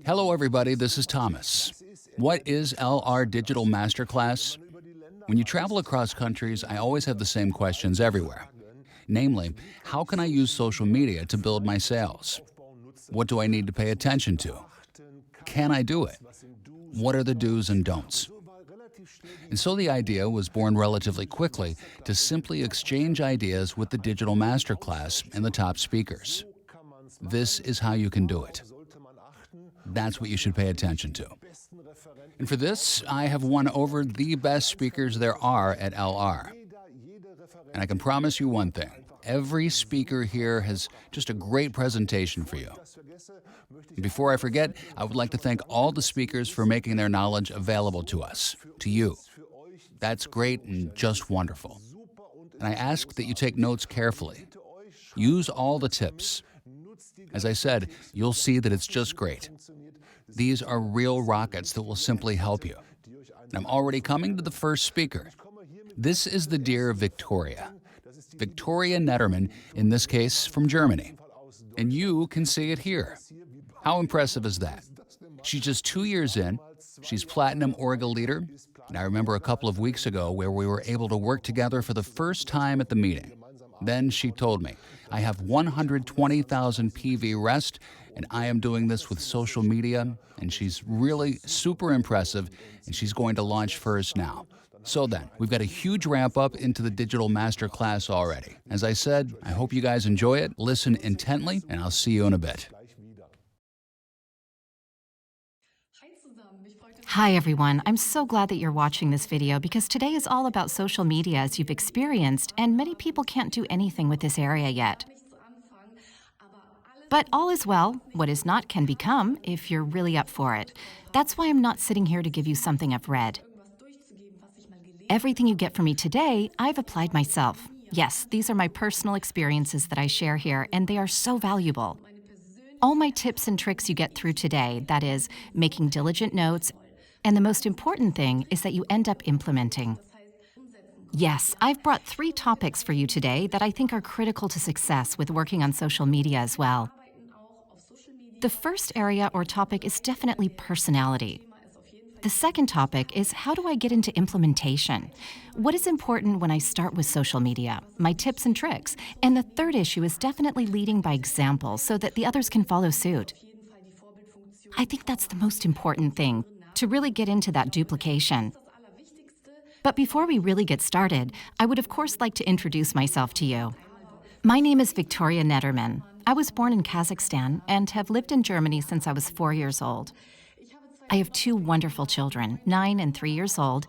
Hello, everybody. This is Thomas. What is LR Digital Masterclass? When you travel across countries, I always have the same questions everywhere. Namely, how can I use social media to build my sales? What do I need to pay attention to? Can I do it? What are the do's and don'ts? And so the idea was born relatively quickly to simply exchange ideas with the Digital Masterclass and the top speakers. This is how you can do it. That's what you should pay attention to. And for this, I have won over the best speakers there are at LR. And I can promise you one thing. Every speaker here has just a great presentation for you. And before I forget, I would like to thank all the speakers for making their knowledge available to us, to you. That's great and just wonderful. And I ask that you take notes carefully. Use all the tips. As I said, you'll see that it's just great. These are real rockets that will simply help you. And I'm already coming to the first speaker. This is the dear Victoria. Victoria Netterman, in this case from Germany. And you can see it here. How impressive is that? She's just 2 years in. She's Platinum Orga Leader. And I remember a couple of weeks ago where we were able to work together for the first time at the meeting. Then she told me, I have 120,000 PV rest, and I am doing this with social media, and she's really super impressive, and she's going to launch first now. So then, we've got a huge ramp up into the Digital Masterclass already. As I said, I hope you guys enjoy it, listen intently, and I'll see you in a bit. Hi everyone, I'm so glad that you're watching this video because today is all about social media as you've experienced, and many people can't do anything with this area yet. But all is well. What is not can become if you're really up for it. That's why I'm not sitting here to give you something I've read. Everything you get from me today, I've applied myself. Yes, these are my personal experiences that I share here, and they are so valuable. All my tips and tricks you get through today, that is, making diligent notes, and the most important thing is that you end up implementing. Yes, I've brought 3 topics for you today that I think are critical to success with working on social media as well. The first area or topic is definitely personality. The second topic is how do I get into implementation? What is important when I start with social media? My tips and tricks. And the third issue is definitely leading by example so that the others can follow suit. I think that's the most important thing, to really get into that duplication. But before we really get started, I would of course like to introduce myself to you. My name is Victoria Netterman. I was born in Kazakhstan and have lived in Germany since I was 4 years old. I have 2 wonderful children, 9 and 3 years old,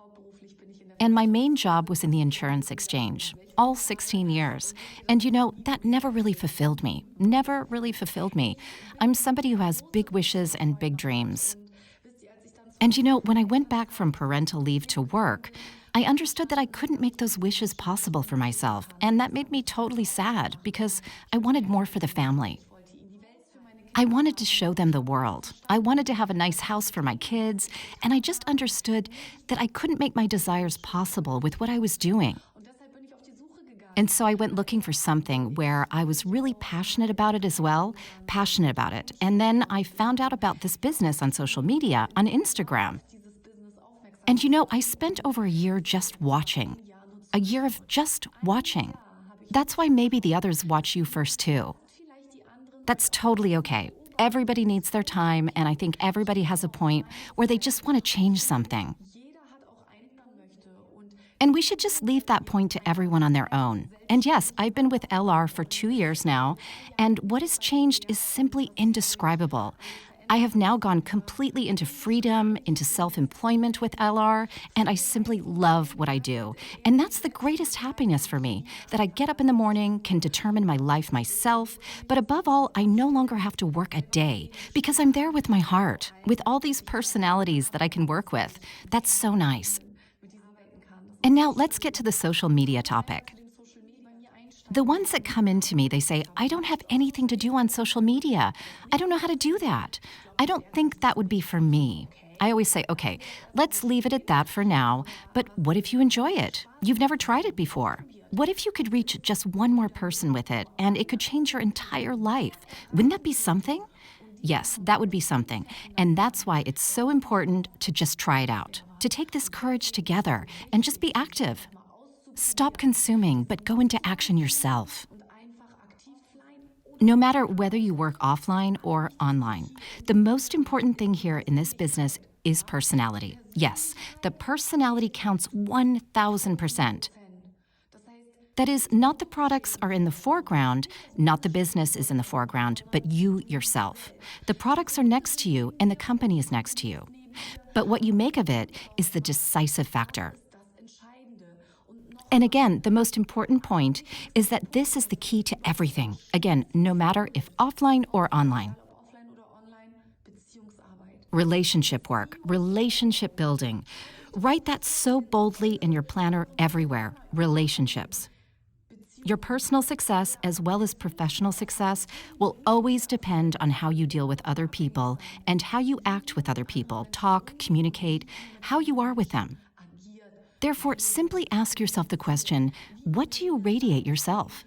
and my main job was in the insurance exchange, all 16 years. And you know, that never really fulfilled me, never really fulfilled me. I'm somebody who has big wishes and big dreams. And you know, when I went back from parental leave to work, I understood that I couldn't make those wishes possible for myself, and that made me totally sad because I wanted more for the family. I wanted to show them the world. I wanted to have a nice house for my kids, and I just understood that I couldn't make my desires possible with what I was doing. And so I went looking for something where I was really passionate about it as well, passionate about it. And then I found out about this business on social media, on Instagram. And you know, I spent over a year just watching. A year of just watching. That's why maybe the others watch you first too. That's totally okay. Everybody needs their time, and I think everybody has a point where they just want to change something. And we should just leave that point to everyone on their own. And yes, I've been with LR for 2 years now, and what has changed is simply indescribable. I have now gone completely into freedom, into self-employment with LR, and I simply love what I do. And that's the greatest happiness for me, that I get up in the morning, can determine my life myself, but above all, I no longer have to work a day because I'm there with my heart, with all these personalities that I can work with. That's so nice. And now let's get to the social media topic. The ones that come into me, they say, I don't have anything to do on social media. I don't know how to do that. I don't think that would be for me. I always say, okay, let's leave it at that for now, but what if you enjoy it? You've never tried it before. What if you could reach just one more person with it and it could change your entire life? Wouldn't that be something? Yes, that would be something. And that's why it's so important to just try it out, to take this courage together and just be active. Stop consuming, but go into action yourself. No matter whether you work offline or online, the most important thing here in this business is personality. Yes, the personality counts 1000%. That is, not the products are in the foreground, not the business is in the foreground, but you yourself. The products are next to you and the company is next to you. But what you make of it is the decisive factor. And again, the most important point is that this is the key to everything. Again, no matter if offline or online. Relationship work, relationship building. Write that so boldly in your planner everywhere. Relationships. Your personal success as well as professional success will always depend on how you deal with other people and how you act with other people, talk, communicate, how you are with them. Therefore, simply ask yourself the question, what do you radiate yourself?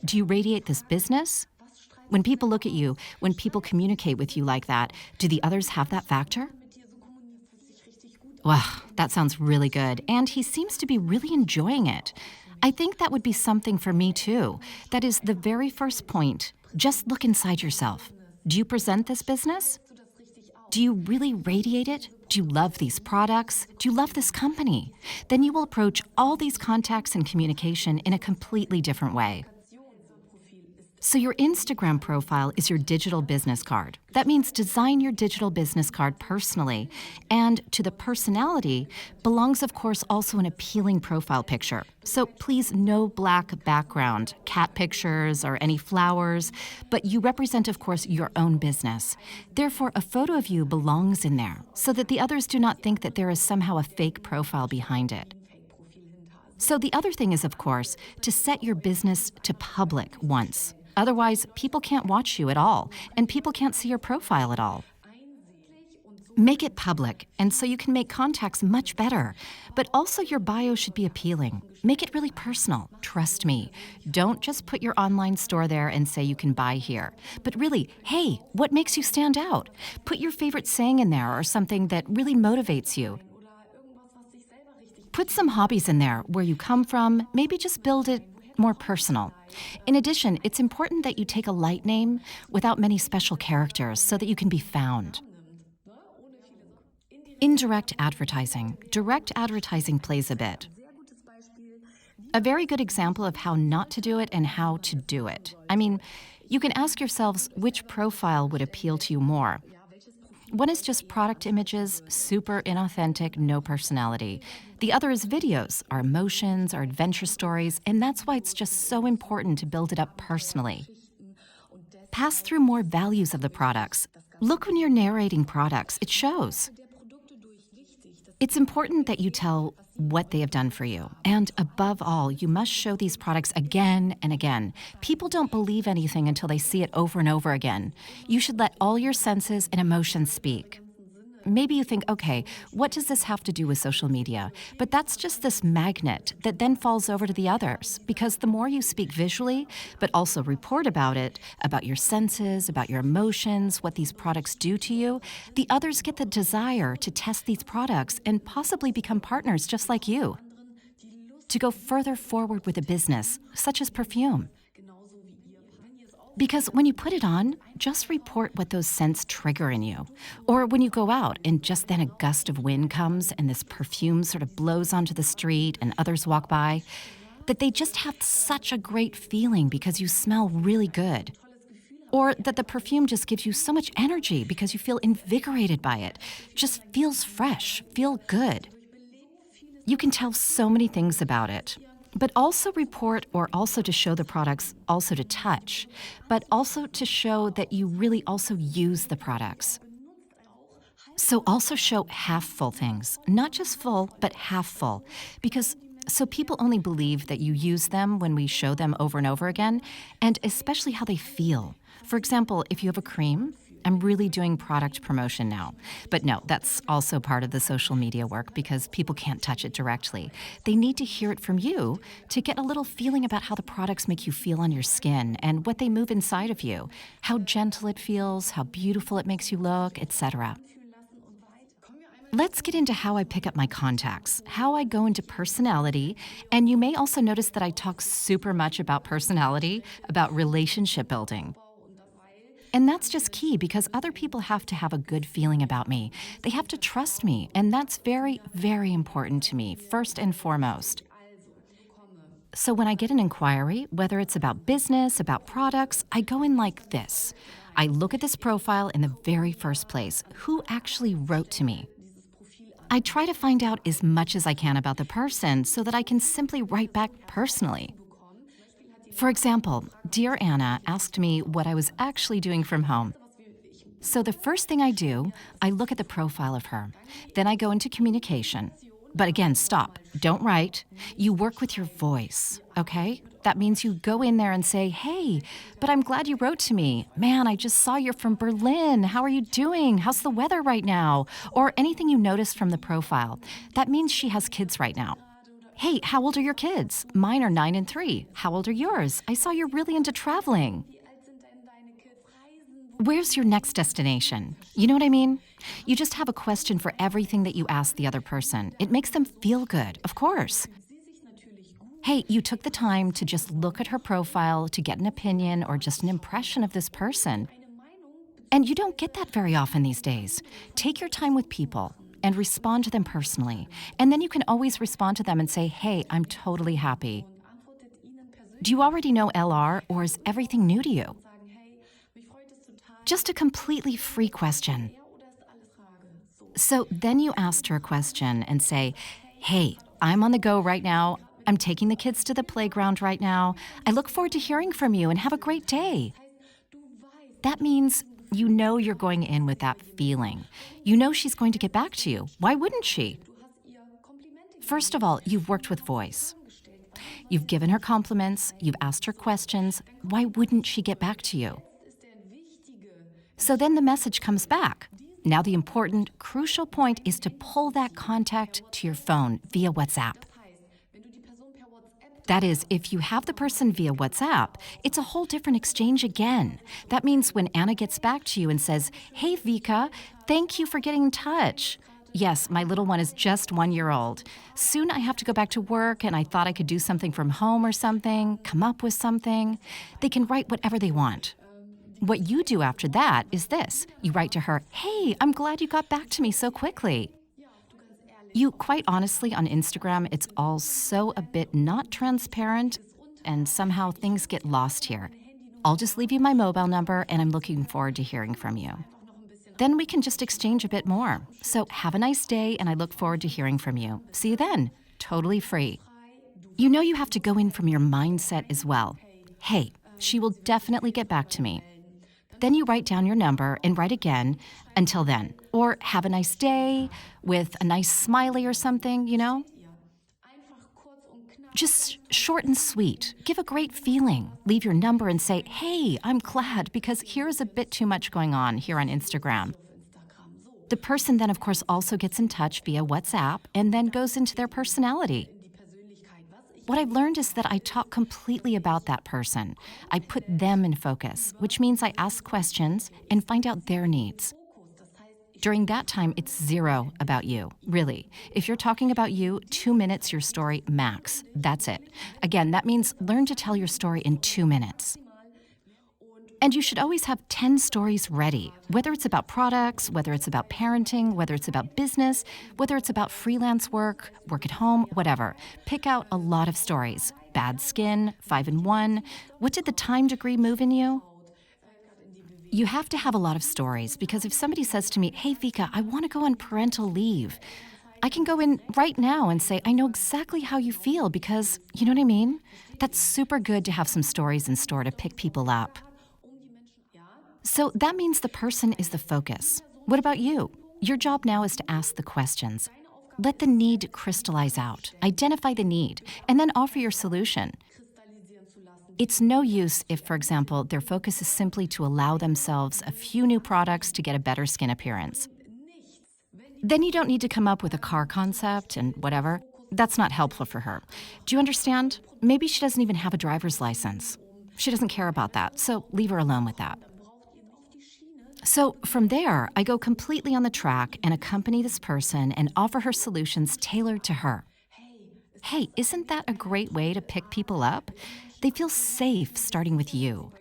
Do you radiate this business? When people look at you, when people communicate with you like that, do the others have that factor? Wow, that sounds really good, and he seems to be really enjoying it. I think that would be something for me too. That is the very first point. Just look inside yourself. Do you present this business? Do you really radiate it? Do you love these products? Do you love this company? Then you will approach all these contacts and communication in a completely different way. So your Instagram profile is your digital business card. That means design your digital business card personally. And to the personality belongs, of course, also an appealing profile picture. So please, no black background, cat pictures or any flowers, but you represent, of course, your own business. Therefore, a photo of you belongs in there so that the others do not think that there is somehow a fake profile behind it. So the other thing is, of course, to set your business to public once. Otherwise, people can't watch you at all, and people can't see your profile at all. Make it public, and so you can make contacts much better. But also your bio should be appealing. Make it really personal, trust me. Don't just put your online store there and say you can buy here. But really, hey, what makes you stand out? Put your favorite saying in there or something that really motivates you. Put some hobbies in there, where you come from, maybe just build it more personal. In addition, it's important that you take a light name without many special characters so that you can be found. Indirect advertising. Direct advertising plays a bit. A very good example of how not to do it and how to do it. I mean, you can ask yourselves which profile would appeal to you more. One is just product images, super inauthentic, no personality. The other is videos, our emotions, our adventure stories, and that's why it's just so important to build it up personally. Pass through more values of the products. Look when you're narrating products, it shows. It's important that you tell what they have done for you. And above all, you must show these products again and again. People don't believe anything until they see it over and over again. You should let all your senses and emotions speak. Maybe you think, okay, what does this have to do with social media? But that's just this magnet that then falls over to the others, because the more you speak visually, but also report about it, about your senses, about your emotions, what these products do to you, the others get the desire to test these products and possibly become partners just like you, to go further forward with a business, such as perfume. Because when you put it on, just report what those scents trigger in you. Or when you go out and just then a gust of wind comes and this perfume sort of blows onto the street and others walk by, that they just have such a great feeling because you smell really good. Or that the perfume just gives you so much energy because you feel invigorated by it. Just feels fresh, feel good. You can tell so many things about it. But also report, or also to show the products, also to touch, but also to show that you really also use the products. So also show half full things, not just full, but half full, because so people only believe that you use them when we show them over and over again, and especially how they feel. For example, if you have a cream, I'm really doing product promotion now. But no, that's also part of the social media work because people can't touch it directly. They need to hear it from you to get a little feeling about how the products make you feel on your skin and what they move inside of you, how gentle it feels, how beautiful it makes you look, etc. Let's get into how I pick up my contacts, how I go into personality, and you may also notice that I talk super much about personality, about relationship building. And that's just key because other people have to have a good feeling about me. They have to trust me, and that's very, very important to me, first and foremost. So when I get an inquiry, whether it's about business, about products, I go in like this. I look at this profile in the very first place. Who actually wrote to me? I try to find out as much as I can about the person so that I can simply write back personally. For example, dear Anna asked me what I was actually doing from home. So the first thing I do, I look at the profile of her. Then I go into communication. But again, stop. Don't write. You work with your voice, okay? That means you go in there and say, hey, but I'm glad you wrote to me. Man, I just saw you're from Berlin. How are you doing? How's the weather right now? Or anything you notice from the profile. That means she has kids right now. Hey, how old are your kids? Mine are 9 and 3. How old are yours? I saw you're really into traveling. Where's your next destination? You know what I mean? You just have a question for everything that you ask the other person. It makes them feel good, of course. Hey, you took the time to just look at her profile to get an opinion or just an impression of this person. And you don't get that very often these days. Take your time with people and respond to them personally. And then you can always respond to them and say, hey, I'm totally happy. Do you already know LR or is everything new to you? Just a completely free question. So then you asked her a question and say, hey, I'm on the go right now. I'm taking the kids to the playground right now. I look forward to hearing from you and have a great day. That means you know you're going in with that feeling. You know she's going to get back to you. Why wouldn't she? First of all, you've worked with voice. You've given her compliments. You've asked her questions. Why wouldn't she get back to you? So then the message comes back. Now the important, crucial point is to pull that contact to your phone via WhatsApp. That is, if you have the person via WhatsApp, it's a whole different exchange again. That means when Anna gets back to you and says, hey, Vika, thank you for getting in touch. Yes, my little one is just 1 year old. Soon I have to go back to work and I thought I could do something from home or something, come up with something. They can write whatever they want. What you do after that is this. You write to her, hey, I'm glad you got back to me so quickly. You, quite honestly, on Instagram, it's all so a bit not transparent, and somehow things get lost here. I'll just leave you my mobile number, and I'm looking forward to hearing from you. Then we can just exchange a bit more. So have a nice day, and I look forward to hearing from you. See you then. Totally free. You know you have to go in from your mindset as well. Hey, she will definitely get back to me. Then you write down your number and write again, until then. Or have a nice day with a nice smiley or something, you know? Just short and sweet. Give a great feeling. Leave your number and say, hey, I'm glad because here's a bit too much going on here on Instagram. The person then, of course, also gets in touch via WhatsApp and then goes into their personality. What I've learned is that I talk completely about that person. I put them in focus, which means I ask questions and find out their needs. During that time, it's zero about you, really. If you're talking about you, 2 minutes your story max. That's it. Again, that means learn to tell your story in 2 minutes. And you should always have 10 stories ready, whether it's about products, whether it's about parenting, whether it's about business, whether it's about freelance work, work at home, whatever. Pick out a lot of stories. Bad skin, 5 in 1. What did the time degree move in you? You have to have a lot of stories because if somebody says to me, hey, Vika, I want to go on parental leave, I can go in right now and say, I know exactly how you feel because, you know what I mean? That's super good to have some stories in store to pick people up. So that means the person is the focus. What about you? Your job now is to ask the questions. Let the need crystallize out. Identify the need, and then offer your solution. It's no use if, for example, their focus is simply to allow themselves a few new products to get a better skin appearance. Then you don't need to come up with a car concept and whatever. That's not helpful for her. Do you understand? Maybe she doesn't even have a driver's license. She doesn't care about that, so leave her alone with that. So from there, I go completely on the track and accompany this person and offer her solutions tailored to her. Hey, isn't that a great way to pick people up? They feel safe starting with you.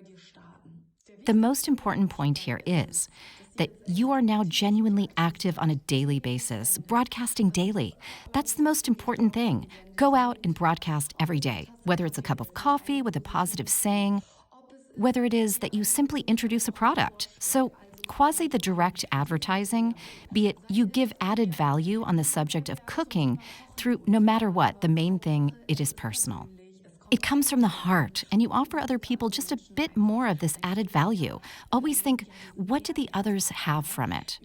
The most important point here is that you are now genuinely active on a daily basis, broadcasting daily. That's the most important thing. Go out and broadcast every day, whether it's a cup of coffee with a positive saying, whether it is that you simply introduce a product. So quasi the direct advertising, be it you give added value on the subject of cooking through no matter what, the main thing, it is personal. It comes from the heart, and you offer other people just a bit more of this added value. Always think, what do the others have from it?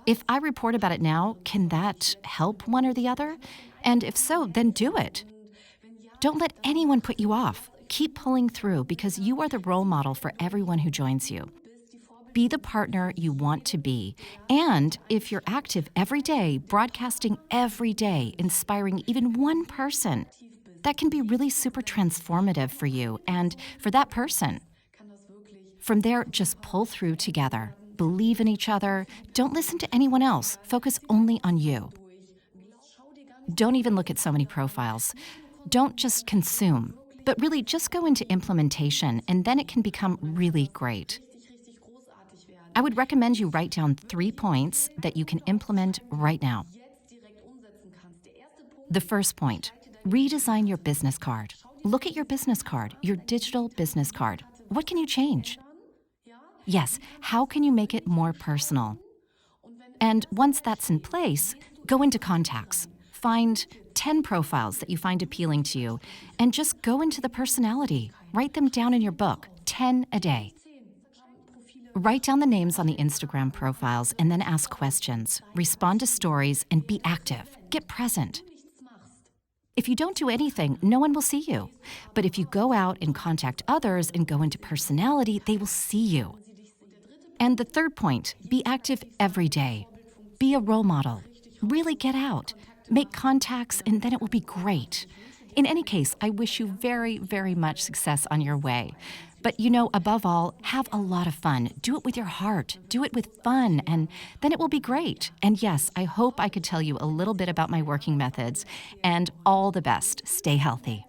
If I report about it now, can that help one or the other? And if so, then do it. Don't let anyone put you off. Keep pulling through because you are the role model for everyone who joins you. Be the partner you want to be. And if you're active every day, broadcasting every day, inspiring even one person, that can be really super transformative for you and for that person. From there, just pull through together. Believe in each other. Don't listen to anyone else. Focus only on you. Don't even look at so many profiles. Don't just consume, but really just go into implementation, and then it can become really great. I would recommend you write down 3 points that you can implement right now. The first point, redesign your business card. Look at your business card, your digital business card. What can you change? Yes, how can you make it more personal? And once that's in place, go into contacts. Find 10 profiles that you find appealing to you, and just go into the personality. Write them down in your book, 10 a day. Write down the names on the Instagram profiles and then ask questions. Respond to stories and be active. Get present. If you don't do anything, no one will see you. But if you go out and contact others and go into personality, they will see you. And the third point, be active every day. Be a role model. Really get out. Make contacts, and then it will be great. In any case, I wish you very, very much success on your way. But above all, have a lot of fun. Do it with your heart. Do it with fun, and then it will be great. And yes, I hope I could tell you a little bit about my working methods. And all the best. Stay healthy.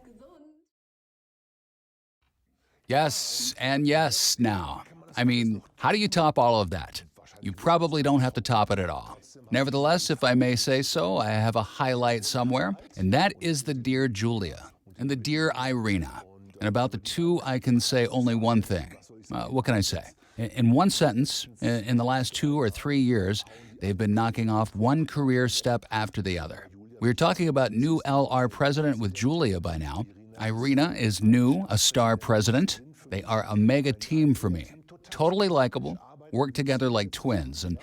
Yes, and yes now. I mean, how do you top all of that? You probably don't have to top it at all. Nevertheless, if I may say so, I have a highlight somewhere, and that is the dear Julia and the dear Irina. And about the two, I can say only one thing. What can I say? In one sentence, in the last 2 or 3 years, they've been knocking off one career step after the other. We're talking about new LR president with Julia by now. Irina is new, a star president. They are a mega team for me. Totally likable, work together like twins. And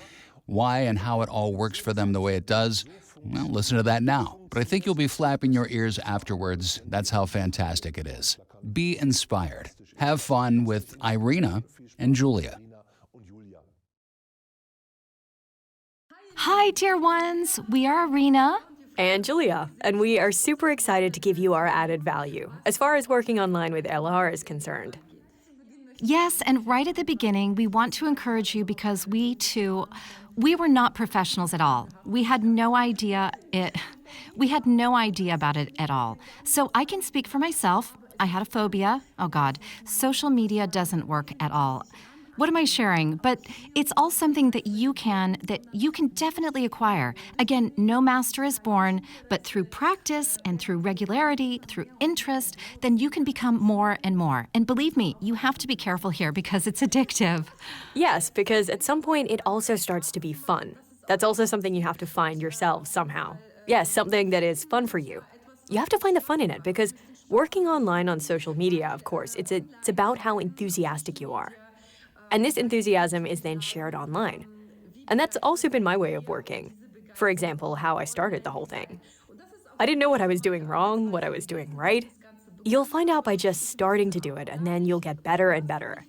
why and how it all works for them the way it does, well, listen to that now. But I think you'll be flapping your ears afterwards. That's how fantastic it is. Be inspired. Have fun with Irina and Julia. Hi, dear ones. We are Irina. And Julia, and we are super excited to give you our added value as far as working online with LR is concerned. Yes, and right at the beginning, we want to encourage you because we were not professionals at all. We had no idea about it at all. So I can speak for myself. I had a phobia. Oh God, social media doesn't work at all. What am I sharing? But it's all something that you can definitely acquire. Again, no master is born, but through practice and through regularity, through interest, then you can become more and more. And believe me, you have to be careful here because it's addictive. Yes, because at some point it also starts to be fun. That's also something you have to find yourself somehow. Yes, something that is fun for you. You have to find the fun in it because working online on social media, of course, it's about how enthusiastic you are. And this enthusiasm is then shared online. And that's also been my way of working. For example, how I started the whole thing. I didn't know what I was doing wrong, what I was doing right. You'll find out by just starting to do it, and then you'll get better and better.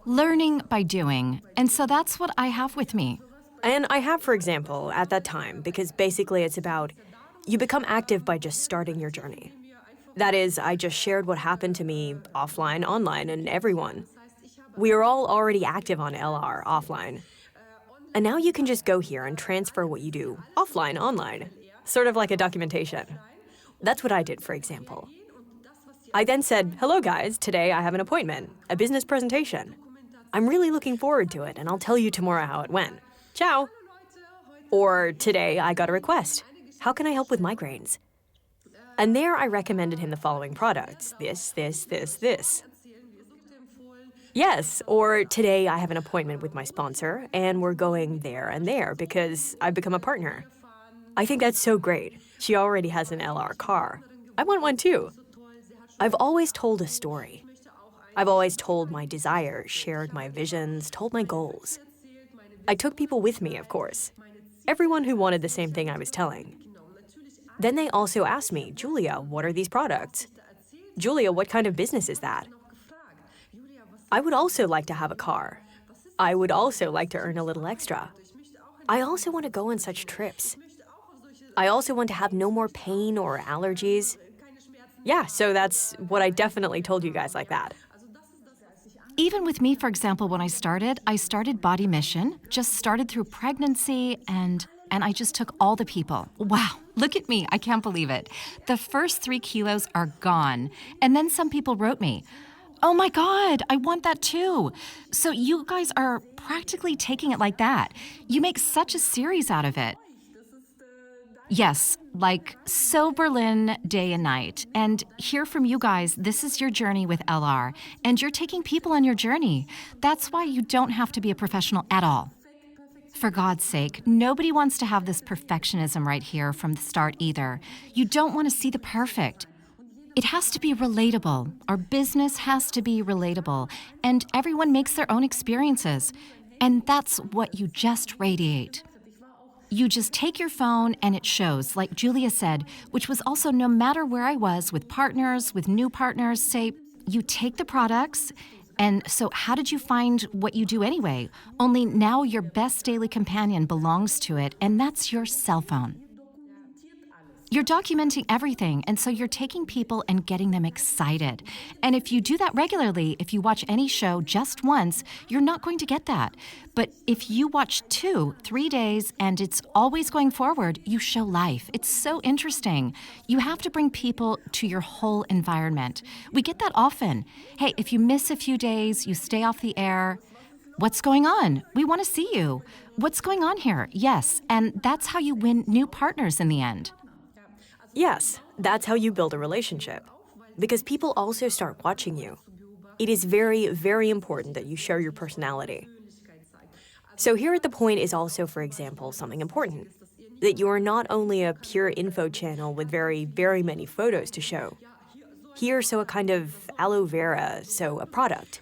Learning by doing. And so that's what I have with me. And I have, for example, at that time, because basically it's about you become active by just starting your journey. That is, I just shared what happened to me offline, online, and everyone. We are all already active on LR offline. And now you can just go here and transfer what you do offline, online, sort of like a documentation. That's what I did, for example. I then said, hello guys, today I have an appointment, a business presentation. I'm really looking forward to it, and I'll tell you tomorrow how it went. Ciao. Or today I got a request. How can I help with migraines? And there I recommended him the following products. This. Yes, or today I have an appointment with my sponsor, and we're going there and there because I've become a partner. I think that's so great. She already has an LR car. I want one too. I've always told a story. I've always told my desires, shared my visions, told my goals. I took people with me, of course. Everyone who wanted the same thing I was telling. Then they also asked me, Julia, what are these products? Julia, what kind of business is that? I would also like to have a car. I would also like to earn a little extra. I also want to go on such trips. I also want to have no more pain or allergies. Yeah, so that's what I definitely told you guys like that. Even with me, for example, when I started Body Mission, just started through pregnancy, and I just took all the people. Wow, look at me, I can't believe it. The first 3 kilos are gone. And then some people wrote me, oh my God, I want that too. So you guys are practically taking it like that. You make such a series out of it. Yes, like so Berlin day and night. And hear from you guys, this is your journey with LR. And you're taking people on your journey. That's why you don't have to be a professional at all. For God's sake, nobody wants to have this perfectionism right here from the start either. You don't want to see the perfect. It has to be relatable. Our business has to be relatable. And everyone makes their own experiences. And that's what you just radiate. You just take your phone and it shows, like Julia said, which was also no matter where I was, with partners, with new partners, say, you take the products, and so how did you find what you do anyway? Only now your best daily companion belongs to it, and that's your cell phone. You're documenting everything, and so you're taking people and getting them excited. And if you do that regularly, if you watch any show just once, you're not going to get that. But if you watch 2, 3 days, and it's always going forward, you show life. It's so interesting. You have to bring people to your whole environment. We get that often. Hey, if you miss a few days, you stay off the air. What's going on? We want to see you. What's going on here? Yes, and that's how you win new partners in the end. Yes, that's how you build a relationship. Because people also start watching you. It is very, very important that you show your personality. So here at The Point is also, for example, something important. That you are not only a pure info channel with very, very many photos to show. Here, so a kind of aloe vera, so a product,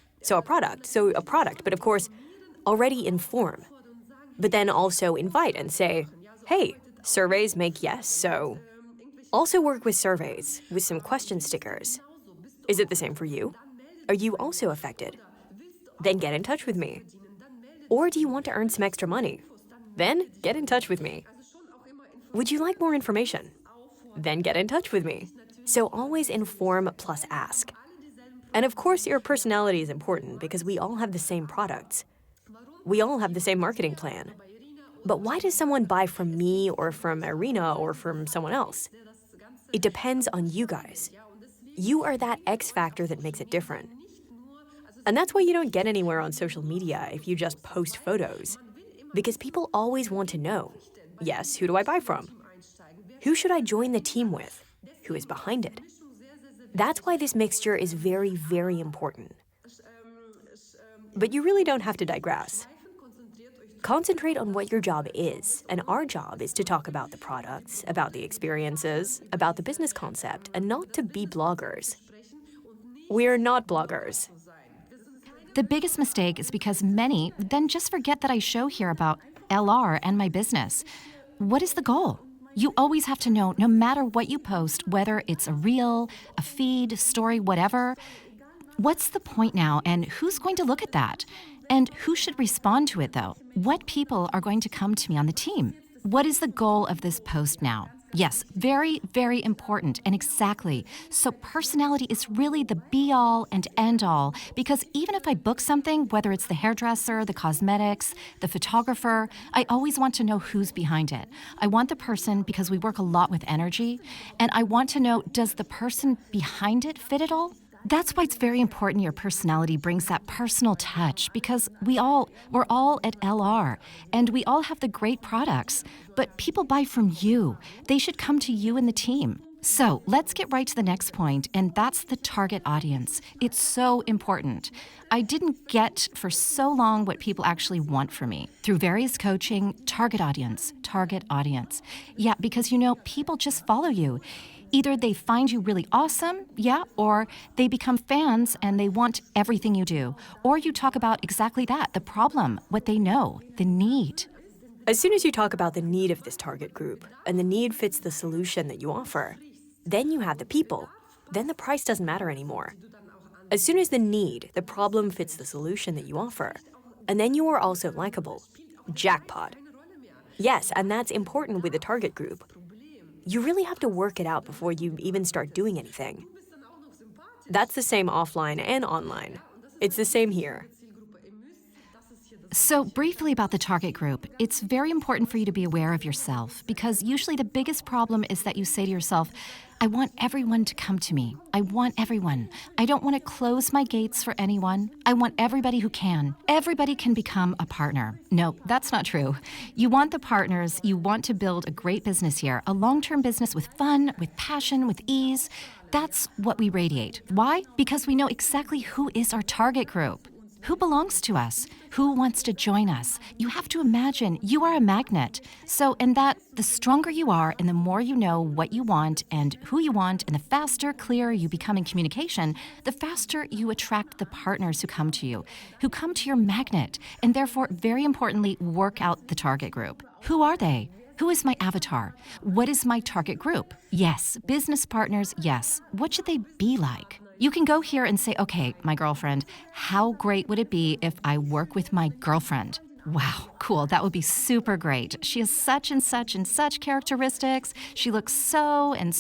but of course, already inform. But then also invite and say, hey, surveys make yes, so... Also work with surveys, with some question stickers. Is it the same for you? Are you also affected? Then get in touch with me. Or do you want to earn some extra money? Then get in touch with me. Would you like more information? Then get in touch with me. So always inform plus ask. And of course, your personality is important because we all have the same products. We all have the same marketing plan. But why does someone buy from me or from Irina or from someone else? It depends on you guys. You are that X factor that makes it different. And that's why you don't get anywhere on social media if you just post photos. Because people always want to know, yes, who do I buy from? Who should I join the team with? Who is behind it? That's why this mixture is very, very important. But you really don't have to digress. Concentrate on what your job is, and our job is to talk about the products, about the experiences, about the business concept, and not to be bloggers. We're not bloggers. The biggest mistake is because many then just forget that I show here about LR and my business. What is the goal? You always have to know, no matter what you post, whether it's a reel, a feed, story, whatever, what's the point now and who's going to look at that? And who should respond to it though? What people are going to come to me on the team? What is the goal of this post now? Yes, very, very important, and exactly. So personality is really the be-all and end-all, because even if I book something, whether it's the hairdresser, the cosmetics, the photographer, I always want to know who's behind it. I want the person, because we work a lot with energy, and I want to know, does the person behind it fit it all? That's why it's very important your personality brings that personal touch, because we're all at LR and we all have the great products, but people buy from you. They should come to you and the team. So let's get right to the next point, and that's the target audience. It's so important. I didn't get for so long what people actually want from me. Through various coaching, target audience. Yeah, because people just follow you. Either they find you really awesome, or they become fans and they want everything you do. Or you talk about exactly that, the problem, what they know, the need. As soon as you talk about the need of this target group, and the need fits the solution that you offer, then you have the people. Then the price doesn't matter anymore. As soon as the problem fits the solution that you offer, and then you are also likable. Jackpot. Yes, and that's important with the target group. You really have to work it out before you even start doing anything. That's the same offline and online. It's the same here. So briefly about the target group, it's very important for you to be aware of yourself, because usually the biggest problem is that you say to yourself, I want everyone to come to me. I want everyone. I don't want to close my gates for anyone. I want everybody who can. Everybody can become a partner. No, that's not true. You want the partners. You want to build a great business here, a long-term business with fun, with passion, with ease. That's what we radiate. Why? Because we know exactly who is our target group. Who belongs to us? Who wants to join us? You have to imagine you are a magnet. So, in that, the stronger you are and the more you know what you want and who you want, and the faster, clearer you become in communication, the faster you attract the partners who come to you, who come to your magnet, and therefore, very importantly, work out the target group. Who are they? Who is my avatar? What is my target group? Yes, business partners, yes. What should they be like? You can go here and say, okay, my girlfriend, how great would it be if I work with my girlfriend? Wow, cool, that would be super great. She has such and such and such characteristics. She looks so, and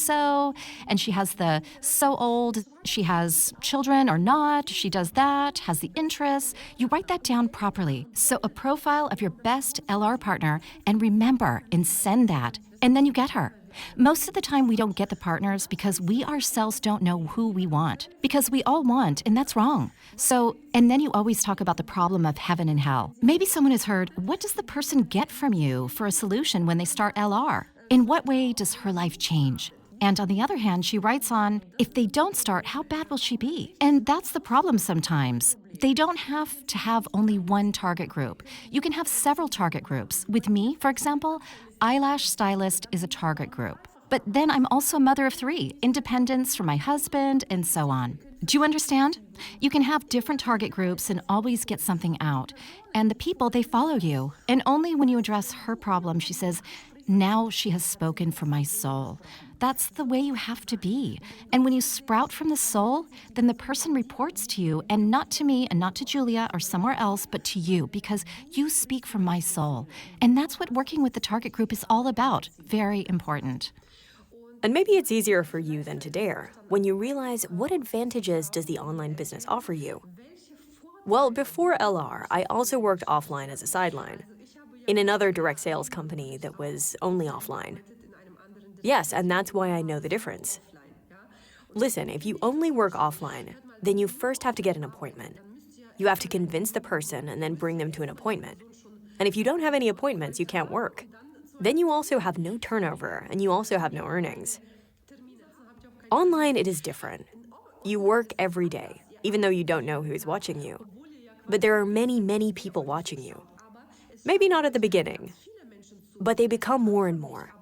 she has the so old, she has children or not, she does that, has the interests. You write that down properly. So a profile of your best LR partner, and remember, and send that, and then you get her. Most of the time, we don't get the partners because we ourselves don't know who we want. Because we all want, and that's wrong. So, and then you always talk about the problem of heaven and hell. Maybe someone has heard, what does the person get from you for a solution when they start LR? In what way does her life change? And on the other hand, she writes on, if they don't start, how bad will she be? And that's the problem sometimes. They don't have to have only one target group. You can have several target groups. With me, for example, eyelash stylist is a target group. But then I'm also a mother of 3, independence from my husband, and so on. Do you understand? You can have different target groups and always get something out. And the people, they follow you. And only when you address her problem, she says, now she has spoken for my soul. That's the way you have to be. And when you sprout from the soul, then the person reports to you, and not to me and not to Julia or somewhere else, but to you, because you speak from my soul. And that's what working with the target group is all about. Very important. And maybe it's easier for you than to dare when you realize, what advantages does the online business offer you? Well, before LR, I also worked offline as a sideline in another direct sales company that was only offline. Yes, and that's why I know the difference. Listen, if you only work offline, then you first have to get an appointment. You have to convince the person and then bring them to an appointment. And if you don't have any appointments, you can't work. Then you also have no turnover, and you also have no earnings. Online, it is different. You work every day, even though you don't know who's watching you. But there are many, many people watching you. Maybe not at the beginning, but they become more and more.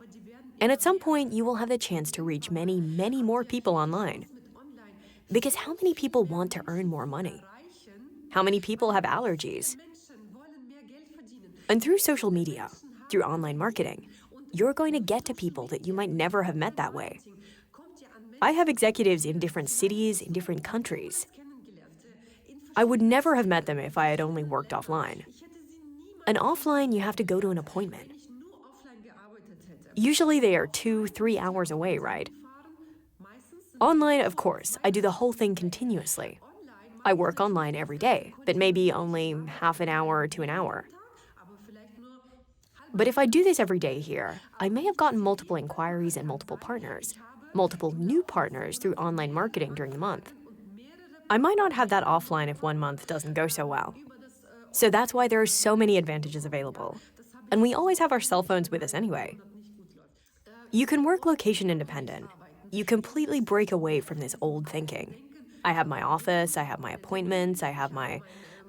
And at some point, you will have the chance to reach many, many more people online. Because how many people want to earn more money? How many people have allergies? And through social media, through online marketing, you're going to get to people that you might never have met that way. I have executives in different cities, in different countries. I would never have met them if I had only worked offline. And offline, you have to go to an appointment. Usually they are 2-3 hours away, right? Online, of course, I do the whole thing continuously. I work online every day, but maybe only half an hour to an hour. But if I do this every day here, I may have gotten multiple inquiries and multiple partners, multiple new partners through online marketing during the month. I might not have that offline if one month doesn't go so well. So that's why there are so many advantages available. And we always have our cell phones with us anyway. You can work location independent. You completely break away from this old thinking. I have my office, I have my appointments, I have my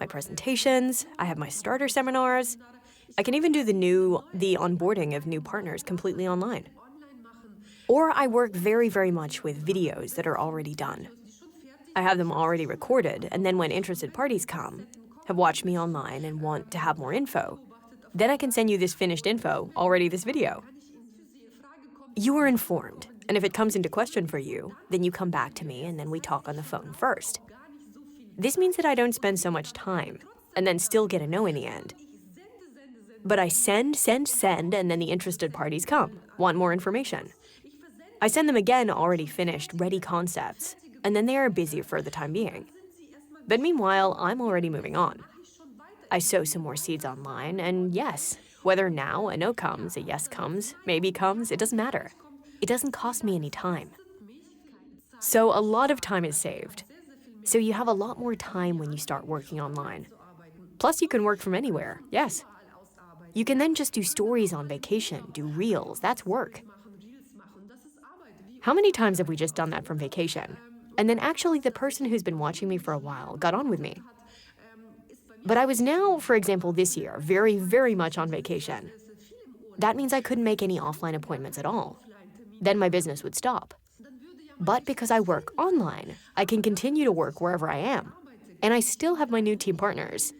presentations, I have my starter seminars. I can even do the onboarding of new partners completely online. Or I work very, very much with videos that are already done. I have them already recorded, and then when interested parties come, have watched me online and want to have more info, then I can send you this finished info, already this video. You are informed, and if it comes into question for you, then you come back to me and then we talk on the phone first. This means that I don't spend so much time, and then still get a no in the end. But I send, and then the interested parties come, want more information. I send them again already finished, ready concepts, and then they are busy for the time being. But meanwhile, I'm already moving on. I sow some more seeds online, and yes, whether now a no comes, a yes comes, maybe comes, it doesn't matter. It doesn't cost me any time. So a lot of time is saved. So you have a lot more time when you start working online. Plus, you can work from anywhere, yes. You can then just do stories on vacation, do reels, that's work. How many times have we just done that from vacation? And then actually the person who's been watching me for a while got on with me. But I was now, for example, this year, very, very much on vacation. That means I couldn't make any offline appointments at all. Then my business would stop. But because I work online, I can continue to work wherever I am. And I still have my new team partners.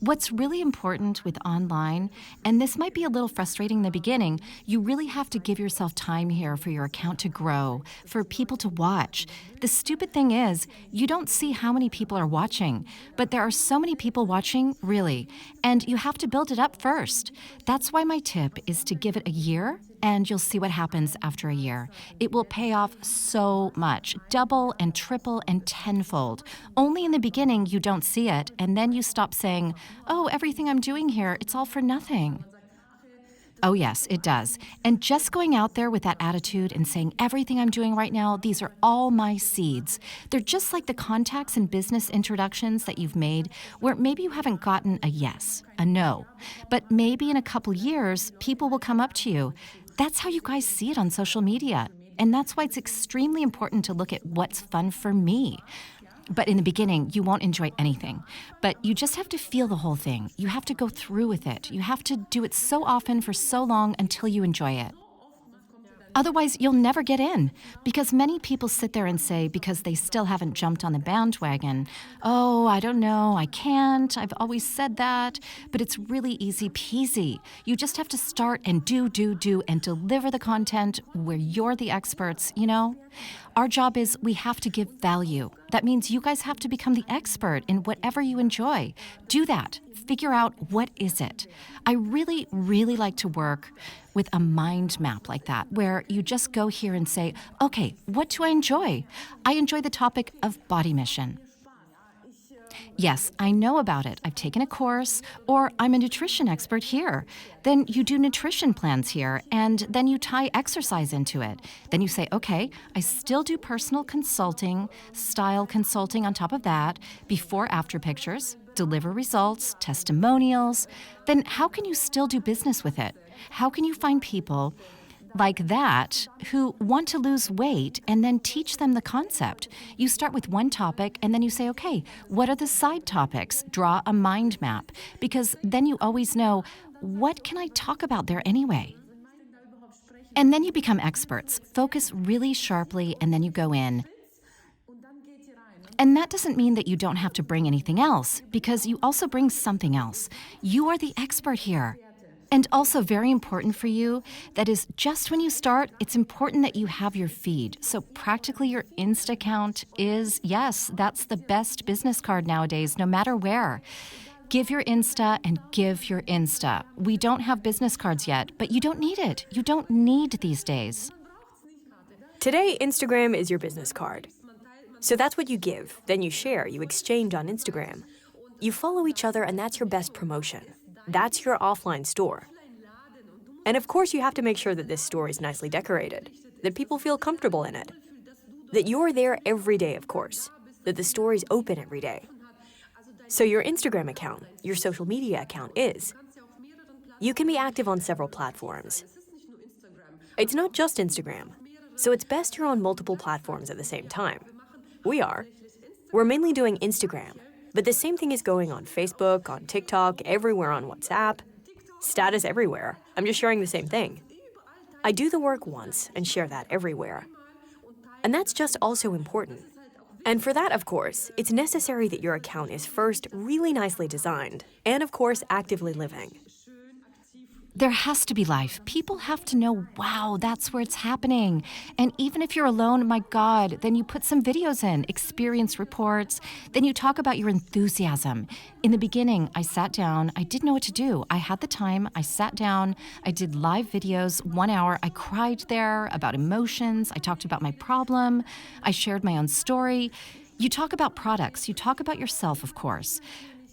What's really important with online, and this might be a little frustrating in the beginning, you really have to give yourself time here for your account to grow, for people to watch. The stupid thing is, you don't see how many people are watching, but there are so many people watching, really, and you have to build it up first. That's why my tip is to give it a year, and you'll see what happens after a year. It will pay off so much, double and triple and tenfold. Only in the beginning you don't see it, and then you stop saying, oh, everything I'm doing here, it's all for nothing. Oh yes, it does. And just going out there with that attitude and saying everything I'm doing right now, these are all my seeds. They're just like the contacts and business introductions that you've made where maybe you haven't gotten a yes, a no. But maybe in a couple years, people will come up to you. That's how you guys see it on social media. And that's why it's extremely important to look at what's fun for me. But in the beginning, you won't enjoy anything. But you just have to feel the whole thing. You have to go through with it. You have to do it so often for so long until you enjoy it. Otherwise, you'll never get in, because many people sit there and say, because they still haven't jumped on the bandwagon, oh, I don't know, I can't, I've always said that, but it's really easy peasy. You just have to start and do, and deliver the content where you're the experts, you know? Our job is we have to give value. That means you guys have to become the expert in whatever you enjoy. Do that. Figure out what is it. I really, really like to work with a mind map like that, where you just go here and say, okay, what do I enjoy? I enjoy the topic of body mission. Yes, I know about it. I've taken a course, or I'm a nutrition expert here. Then you do nutrition plans here, and then you tie exercise into it. Then you say, okay, I still do personal consulting, style consulting on top of that, before-after pictures, deliver results, testimonials. Then how can you still do business with it? How can you find people like that who want to lose weight and then teach them the concept? You start with one topic and then you say, okay, what are the side topics? Draw a mind map, because then you always know, what can I talk about there anyway? And then you become experts, focus really sharply, and then you go in. And that doesn't mean that you don't have to bring anything else, because you also bring something else. You are the expert here. And also very important for you, that is just when you start, it's important that you have your feed. So practically your Insta account is, yes, that's the best business card nowadays, no matter where. Give your Insta and give your Insta. We don't have business cards yet, but you don't need it. You don't need these days. Today, Instagram is your business card. So that's what you give, then you share, you exchange on Instagram. You follow each other, and that's your best promotion. That's your offline store. And of course, you have to make sure that this store is nicely decorated, that people feel comfortable in it, that you're there every day, of course, that the store is open every day. So your Instagram account, your social media account is. You can be active on several platforms. It's not just Instagram, so it's best you're on multiple platforms at the same time. We are. We're mainly doing Instagram, but the same thing is going on Facebook, on TikTok, everywhere on WhatsApp, status everywhere. I'm just sharing the same thing. I do the work once and share that everywhere. And that's just also important. And for that, of course, it's necessary that your account is first really nicely designed and, of course, actively living. There has to be life. People have to know, wow, that's where it's happening. And even if you're alone, my God, then you put some videos in, experience reports, then you talk about your enthusiasm. In the beginning, I sat down, I didn't know what to do. I had the time, I sat down, I did live videos, 1 hour. I cried there about emotions. I talked about my problem. I shared my own story. You talk about products, you talk about yourself, of course.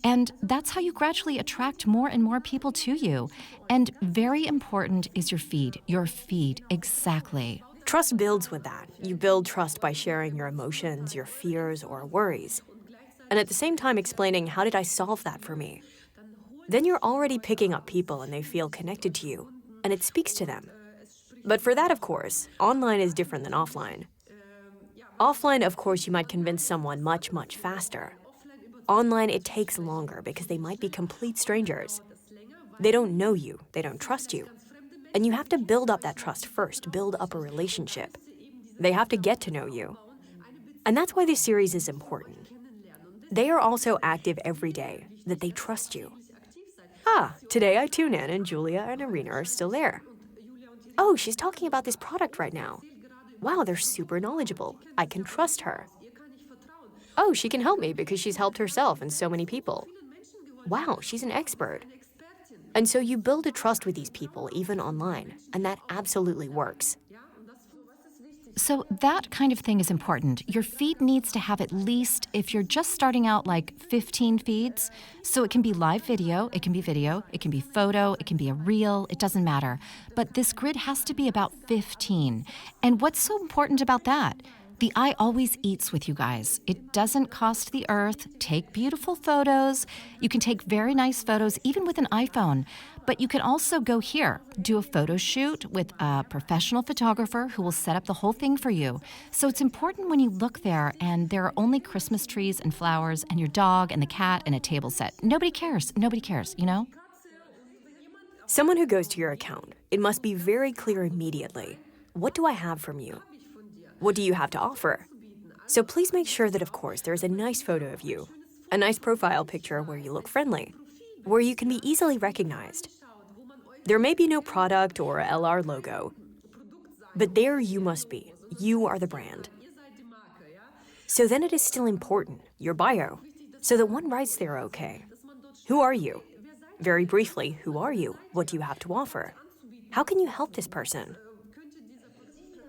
And that's how you gradually attract more and more people to you. And very important is your feed. Your feed, exactly. Trust builds with that. You build trust by sharing your emotions, your fears, or worries. And at the same time explaining, how did I solve that for me? Then you're already picking up people and they feel connected to you, and it speaks to them. But for that, of course, online is different than offline. Offline, of course, you might convince someone much, much faster. Online, it takes longer because they might be complete strangers. They don't know you, they don't trust you. And you have to build up that trust first, build up a relationship. They have to get to know you. And that's why this series is important. They are also active every day, that they trust you. Today I tune in and Julia and Irina are still there. Oh, she's talking about this product right now. Wow, they're super knowledgeable. I can trust her. Oh, she can help me because she's helped herself and so many people. Wow, she's an expert. And so you build a trust with these people, even online, and that absolutely works. So that kind of thing is important. Your feed needs to have at least, if you're just starting out, like 15 feeds. So it can be live video, it can be photo, it can be a reel, it doesn't matter. But this grid has to be about 15. And what's so important about that? The eye always eats with you guys. It doesn't cost the earth. Take beautiful photos. You can take very nice photos, even with an iPhone. But you can also go here, do a photo shoot with a professional photographer who will set up the whole thing for you. So it's important when you look there and there are only Christmas trees and flowers and your dog and the cat and a table set. Nobody cares, you know? Someone who goes to your account, it must be very clear immediately. What do I have from you? What do you have to offer? So please make sure that, of course, there's a nice photo of you, a nice profile picture where you look friendly, where you can be easily recognized. There may be no product or LR logo, but there you must be. You are the brand. So then it is still important, your bio, so that one writes there, okay. Who are you? Very briefly, who are you? What do you have to offer? How can you help this person?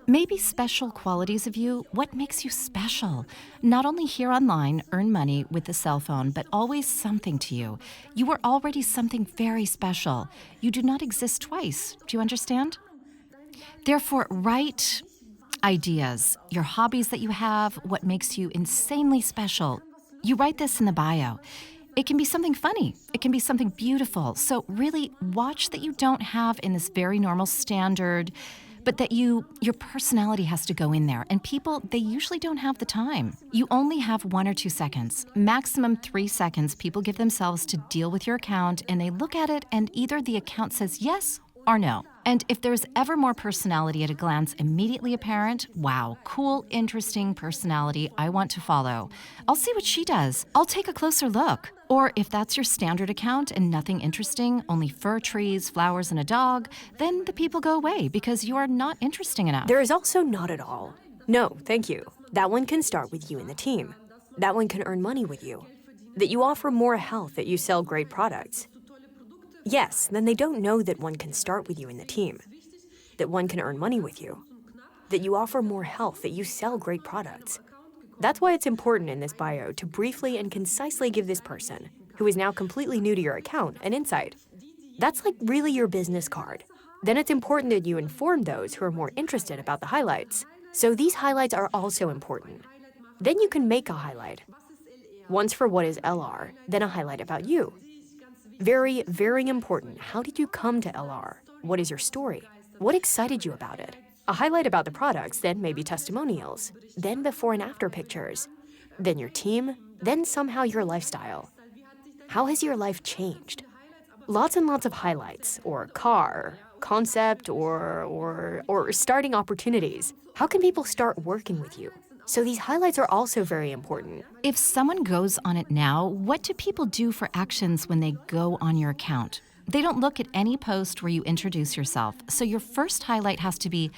Maybe special qualities of you, what makes you special? Not only here online, earn money with the cell phone, but always something to you. You are already something very special. You do not exist twice. Do you understand? Therefore, write ideas, your hobbies that you have, what makes you insanely special. You write this in the bio. It can be something funny. It can be something beautiful. So really watch that you don't have in this very normal standard, but that your personality has to go in there. And people, they usually don't have the time. You only have 1 or 2 seconds, maximum 3 seconds people give themselves to deal with your account, and they look at it and either the account says yes or no. And if there's ever more personality at a glance immediately apparent, wow, cool, interesting personality I want to follow. I'll see what she does. I'll take a closer look. Or if that's your standard account and nothing interesting, only fir trees, flowers, and a dog, then the people go away because you are not interesting enough. There is also not at all. No, thank you. That one can start with you and the team. That one can earn money with you. That you offer more health, that you sell great products. Yes, then they don't know that one can start with you and the team. That one can earn money with you. That you offer more health, that you sell great products. That's why it's important in this bio to briefly and concisely give this person, who is now completely new to your account, an insight. That's like really your business card. Then it's important that you inform those who are more interested about the highlights. So these highlights are also important. Then you can make a highlight. Once for what is LR, then a highlight about you. Very, very important. How did you come to LR? What is your story? What excited you about it? A highlight about the products, then maybe testimonials, then before and after pictures, then your team, then somehow your lifestyle. How has your life changed? Lots and lots of highlights, or car, concept, or starting opportunities. How can people start working with you? So these highlights are also very important. If someone goes on it now, what do people do for actions when they go on your account? They don't look at any post where you introduce yourself. So your first highlight has to be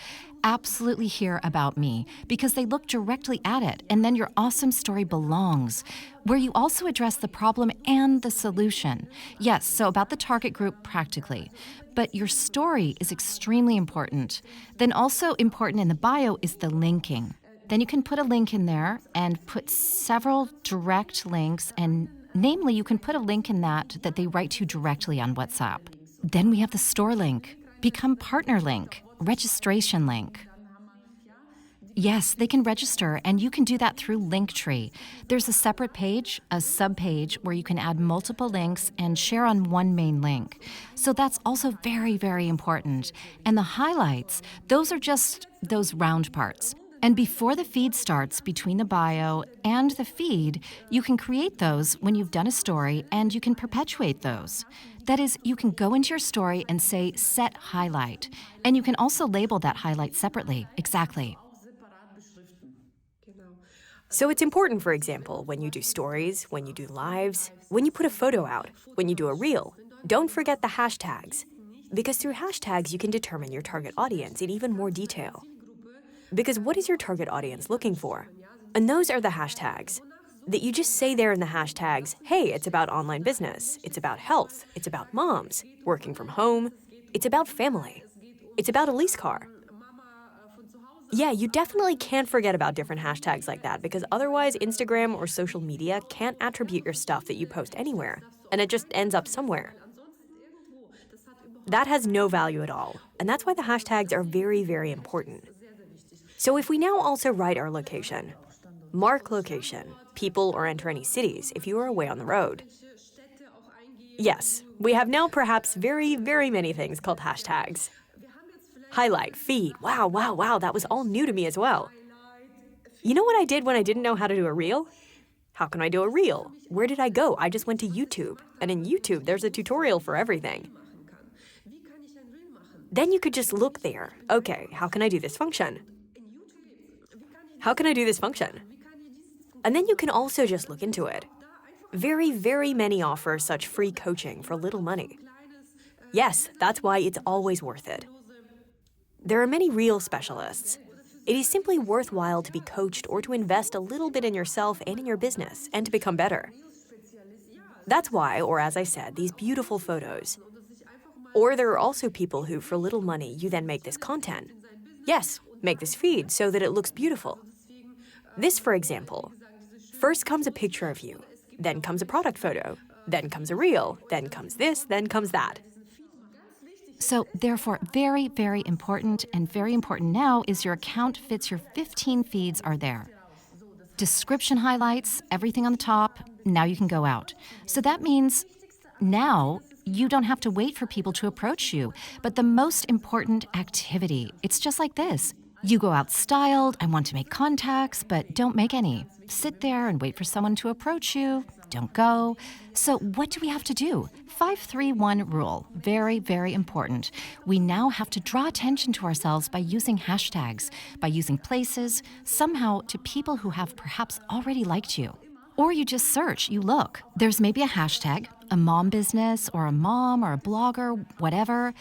absolutely hear about me because they look directly at it. And then your awesome story belongs, where you also address the problem and the solution. Yes, so about the target group practically. But your story is extremely important. Then also important in the bio is the linking. Then you can put a link in there and put several direct links, and namely, you can put a link in that they write to directly on WhatsApp. Then we have the store link, become partner link, registration link. Yes, they can register, and you can do that through Linktree. There's a separate page, a sub-page, where you can add multiple links and share on one main link. So that's also very, very important. And the highlights, those are just those round parts. And before the feed starts, between the bio and the feed, you can create those when you've done a story, and you can perpetuate those. That is, you can go into your story and say, set highlight. And you can also label that highlight separately. Exactly. So it's important, for example, when you do stories, when you do lives, when you put a photo out, when you do a reel, don't forget the hashtags. Because through hashtags, you can determine your target audience in even more detail. Because what is your target audience looking for? And those are the hashtags. That you just say there in the hashtags, hey, it's about online business, it's about health, it's about moms, working from home, it's about family, it's about a lease car. Yeah, you definitely can't forget about different hashtags like that, because otherwise Instagram or social media can't attribute your stuff that you post anywhere, and it just ends up somewhere. That has no value at all, and that's why the hashtags are very, very important. So if we now also write our location, mark location, people, or enter any cities if you are away on the road. Yes, we have now perhaps very, very many things called hashtags. Highlight, feed, wow, that was all new to me as well. You know what I did when I didn't know how to do a reel? How can I do a reel? Where did I go? I just went to YouTube. And in YouTube, there's a tutorial for everything. Then you could just look there. Okay, how can I do this function? How can I do this function? And then you can also just look into it. Very, very many offer such free coaching for little money. Yes, that's why it's always worth it. There are many real specialists. It is simply worthwhile to be coached or to invest a little bit in yourself and in your business and to become better. That's why, or as I said, these beautiful photos. Or there are also people who, for little money, you then make this content. Yes, make this feed so that it looks beautiful. This, for example, first comes a picture of you, then comes a product photo, then comes a reel, then comes this, then comes that. So therefore, very, very important, and very important now, is your account fits your 15 feeds are there. Description highlights, everything on the top, now you can go out. So that means now you don't have to wait for people to approach you. But the most important activity, it's just like this. You go out styled and want to make contacts, but don't make any. Sit there and wait for someone to approach you. Don't go. So what do we have to do? 531 rule. Very, very important. We now have to draw attention to ourselves by using hashtags, by using places, somehow to people who have perhaps already liked you. Or you just search, you look. There's maybe a hashtag, a mom business or a mom or a blogger, whatever.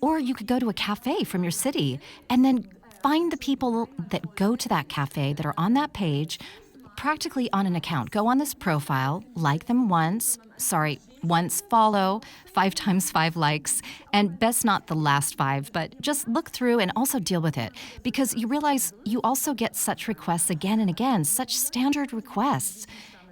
Or you could go to a cafe from your city and then find the people that go to that cafe that are on that page, practically on an account. Go on this profile, like them once, follow, 5 times 5 likes, and best not the last 5, but just look through and also deal with it. Because you realize you also get such requests again and again, such standard requests.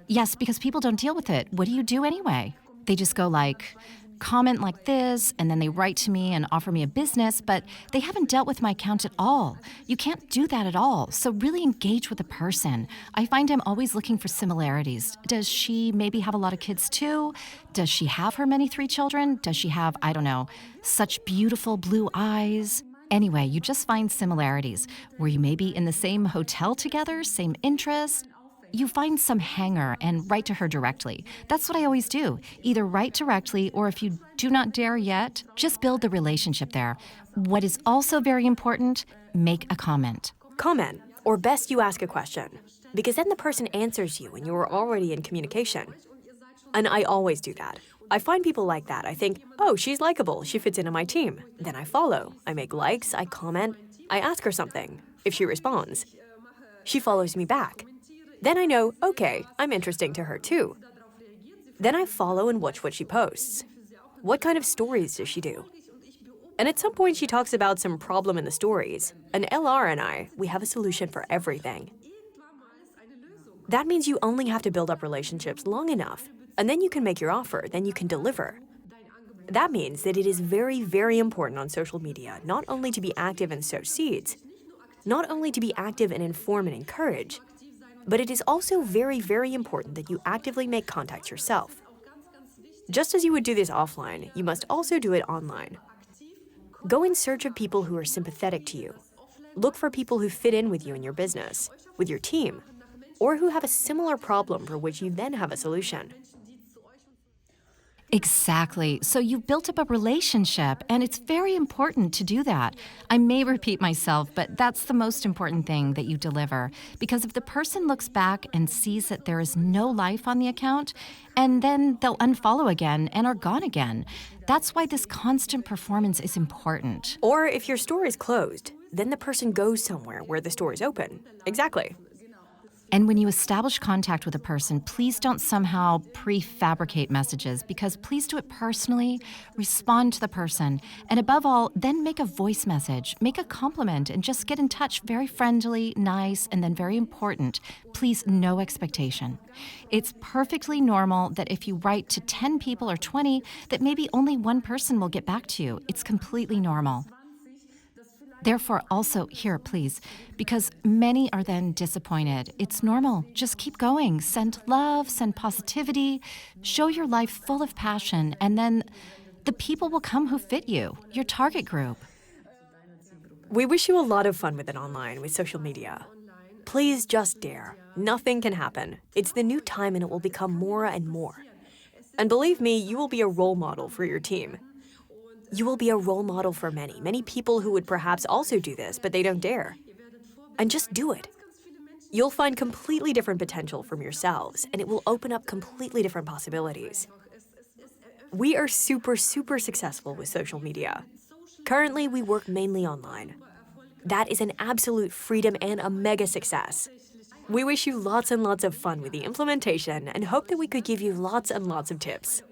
Yes, because people don't deal with it. What do you do anyway? They just go like, comment like this, and then they write to me and offer me a business, but they haven't dealt with my account at all. You can't do that at all. So really engage with the person. I find I'm always looking for similarities. Does she maybe have a lot of kids too? Does she have her many 3 children? Does she have, I don't know, such beautiful blue eyes? Anyway, you just find similarities. Were you maybe in the same hotel together, same interests? You find some hanger and write to her directly. That's what I always do. Either write directly, or if you do not dare yet, just build the relationship there. What is also very important, make a comment. Comment, or best you ask a question, because then the person answers you and you are already in communication. And I always do that. I find people like that. I think, oh, she's likable, she fits into my team. Then I follow, I make likes, I comment, I ask her something. If she responds, she follows me back. Then I know, okay, I'm interesting to her too. Then I follow and watch what she posts. What kind of stories does she do? And at some point she talks about some problem in the stories. And LR and I, we have a solution for everything. That means you only have to build up relationships long enough, and then you can make your offer, then you can deliver. That means that it is very, very important on social media not only to be active and sow seeds, not only to be active and inform and encourage, but it is also very, very important that you actively make contacts yourself. Just as you would do this offline, you must also do it online. Go in search of people who are sympathetic to you. Look for people who fit in with you in your business, with your team, or who have a similar problem for which you then have a solution. Exactly. So you've built up a relationship, and it's very important to do that. I may repeat myself, but that's the most important thing that you deliver. Because if the person looks back and sees that there is no life on the account, and then they'll unfollow again and are gone again. That's why this constant performance is important. Or if your store is closed, then the person goes somewhere where the store is open. Exactly. And when you establish contact with a person, please don't somehow prefabricate messages, because please do it personally, respond to the person, and above all, then make a voice message, make a compliment, and just get in touch very friendly, nice, and then very important. Please, no expectation. It's perfectly normal that if you write to 10 people or 20, that maybe only one person will get back to you. It's completely normal. Therefore, also, here, please, because many are then disappointed. It's normal. Just keep going. Send love, send positivity, show your life full of passion, and then the people will come who fit you, your target group. We wish you a lot of fun with it online, with social media. Please just dare. Nothing can happen. It's the new time and it will become more and more. And believe me, you will be a role model for your team. You will be a role model for many people who would perhaps also do this, but they don't dare. And just do it. You'll find completely different potential from yourselves, and it will open up completely different possibilities. We are super successful with social media. Currently, we work mainly online. That is an absolute freedom and a mega success. We wish you lots and lots of fun with the implementation and hope that we could give you lots and lots of tips.